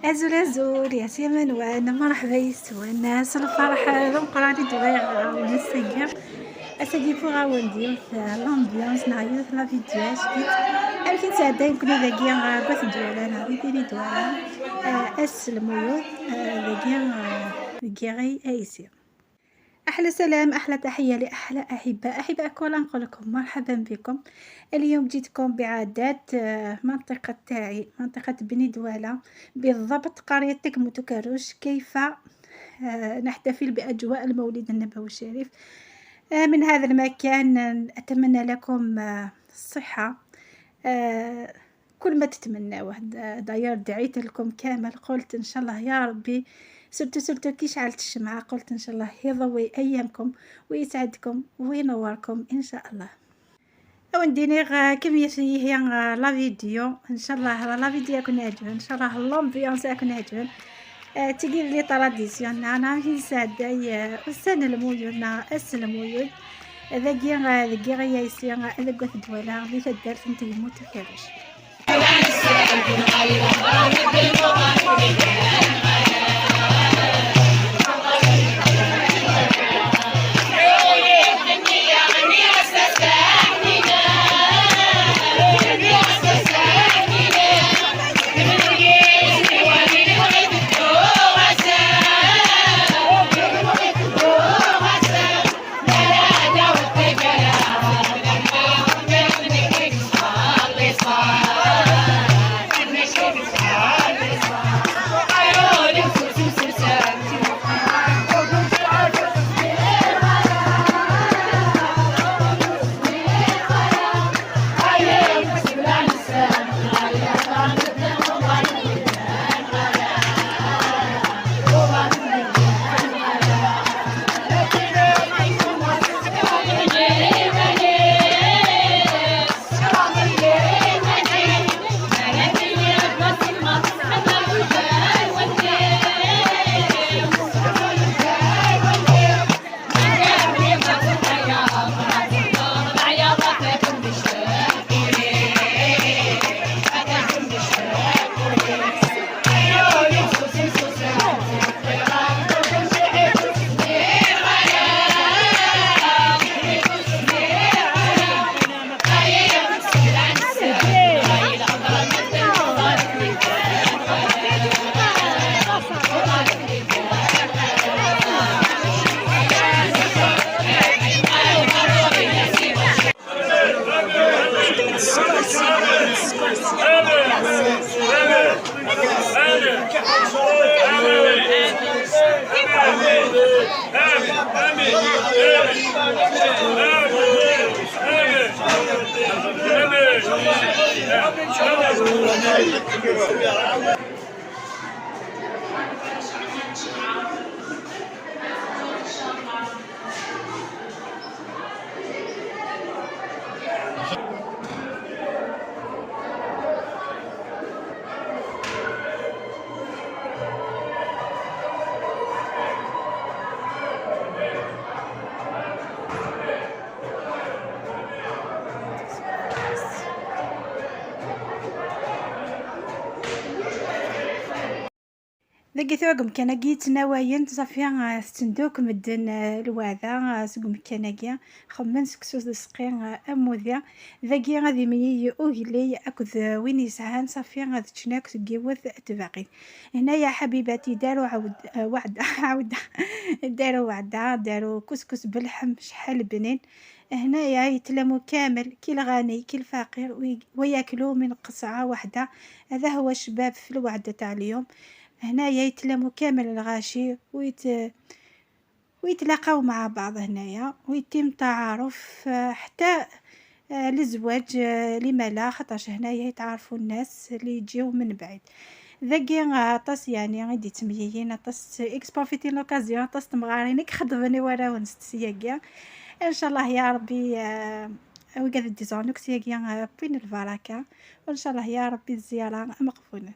أزول أزول يا سيمن وانا مرحبا يسوان الفرح ذو قراني دغيا ونسيا اساقي فوغا ونديوث لامبيونس نعيوث لا فيديوهات كيت ألكين ساعدا يمكن ذاكيا قوث دوالا نعطي ديري دوالا أس الميوض ذاكيا غي أيسي أحلى سلام، أحلى تحية لأحلى أحباء ولا نقول لكم مرحبا بكم. اليوم جيتكم بعادات منطقة تاعي، منطقة بني دوالا، بالضبط قرية تكمو كروش. كيف نحتفل بأجواء المولد النبوي الشريف. من هذا المكان أتمنى لكم الصحة، كل ما تتمناوه. داير دعيت لكم كامل، قلت إن شاء الله يا ربي سرتو كي شعلت الشمعة، قلت إن شاء الله يضوي أيامكم ويسعدكم وينوركم إن شاء الله. ونديني كمية هي لا فيديو إن شاء الله، لا فيديو يكون عجبن إن شاء الله، اللومبيونس يكون عجبن. تجي لي طراديسيون أنا في سعداي السنة المولود المولود ذاكي غيا يسيا ذاك دولا في تدارت نتيمو تكرش. لقيتوكم كان جيت نوايا صافيا ستندوك مدن الواذا سقم كناكيا خمن سكسوس سقيا اموذيا ذاكي غادي مي اوغلي اكد وين يسعان صافيا غادي تشناك تجيوث تباقي. هنا يا حبيباتي داروا عود وعد عود داروا كسكس باللحم شحال بنين. هنايا يتلموا كامل كي الغني كي الفقير وياكلوا من قصعة واحدة. هذا هو الشباب في الوعدة تاع اليوم. هنايا يتلموا كامل الغاشي ويتلاقاو مع بعض هنايا ويتم تعارف حتى للزواج. لما لا، خاطرش هنايا يتعارفوا الناس اللي يجيو من بعيد. ذاكي عطاس يعني غادي تميين عطاس اكسبوفيتي لوكازيون عطاس تمغارينك خدمني ورا ونستسياكيا ان شاء الله يا ربي. وقاعد ديزاينوك سياكيا بين البركه وان شاء الله يا ربي الزياره مقبوله.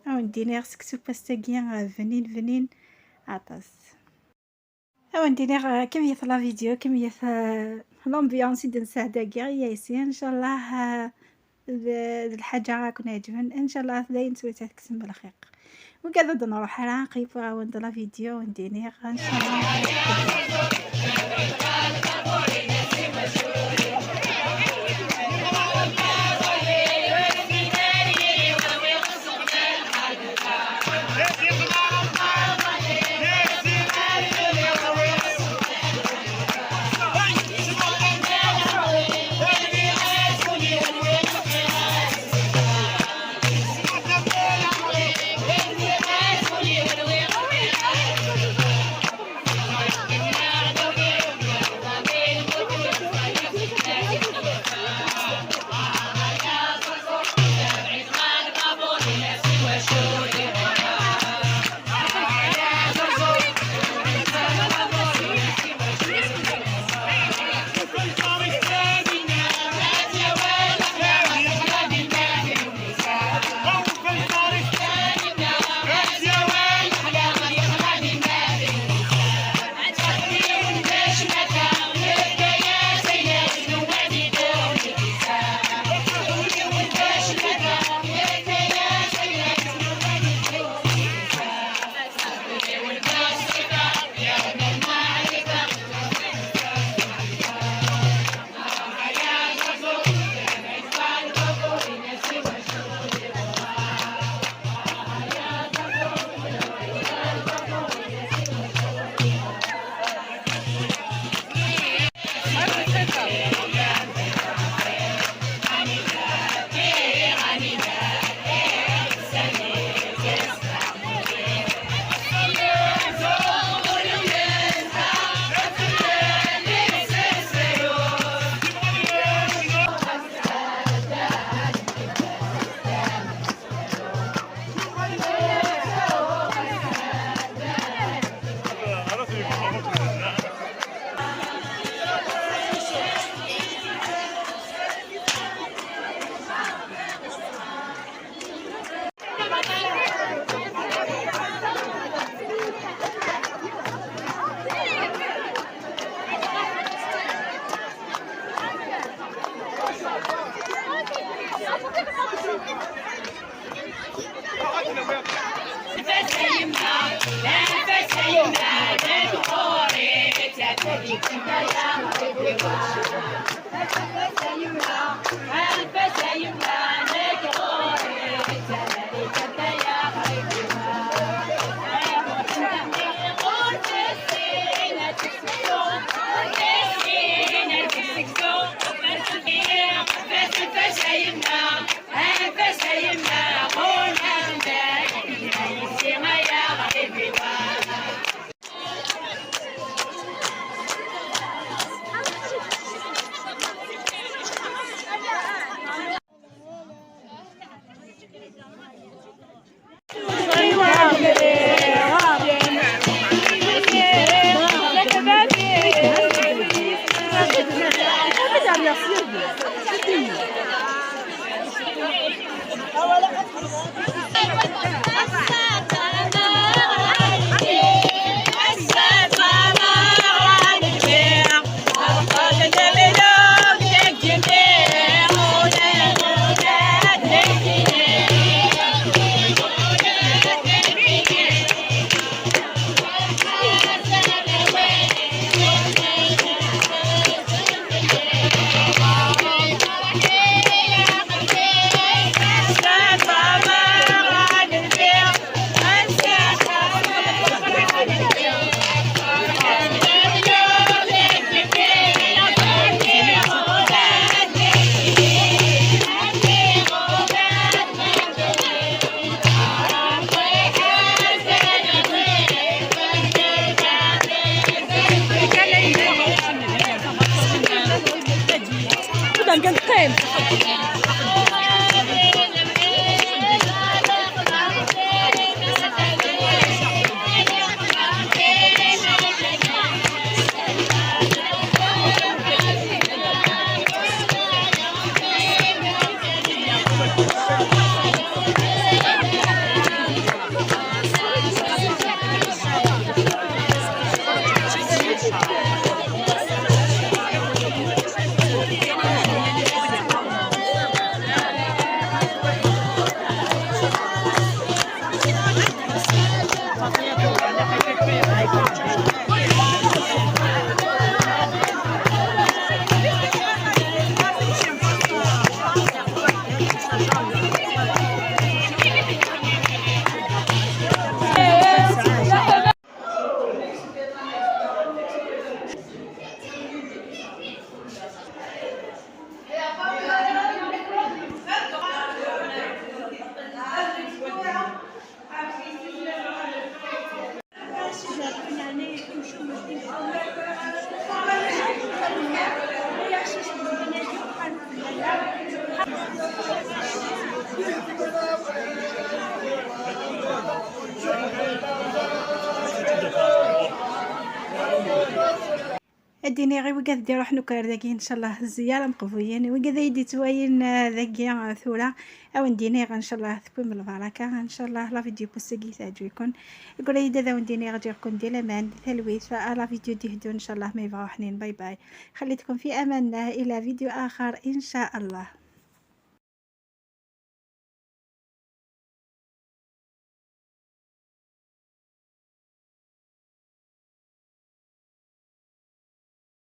او نديني سكسو باستاكيا فنين عطاس. او نديني كمية لا فيديو كمية لامبيونس يدن سعداكيا ياسين ان شاء الله الحاجة راكن عجبن ان شاء الله داين سويتها تكسم بالخير وقاعدة نروح على نقيفها وندير فيديو ونديني ان شاء الله. ديني غير وقاد ديرو روح نكر ذاكي ان شاء الله الزياره مقبولين وقاد يدي توين ذاكي ثوره او نديني ان شاء الله تكون بالبركه ان شاء الله. لا فيديو بوسكي تعجبكم يقول لي ذا ونديني غاديكم ديال امان ثلويث لا فيديو ديهدو ان شاء الله ما يبغاو حنين. باي باي، خليتكم في امان الله الى فيديو اخر ان شاء الله.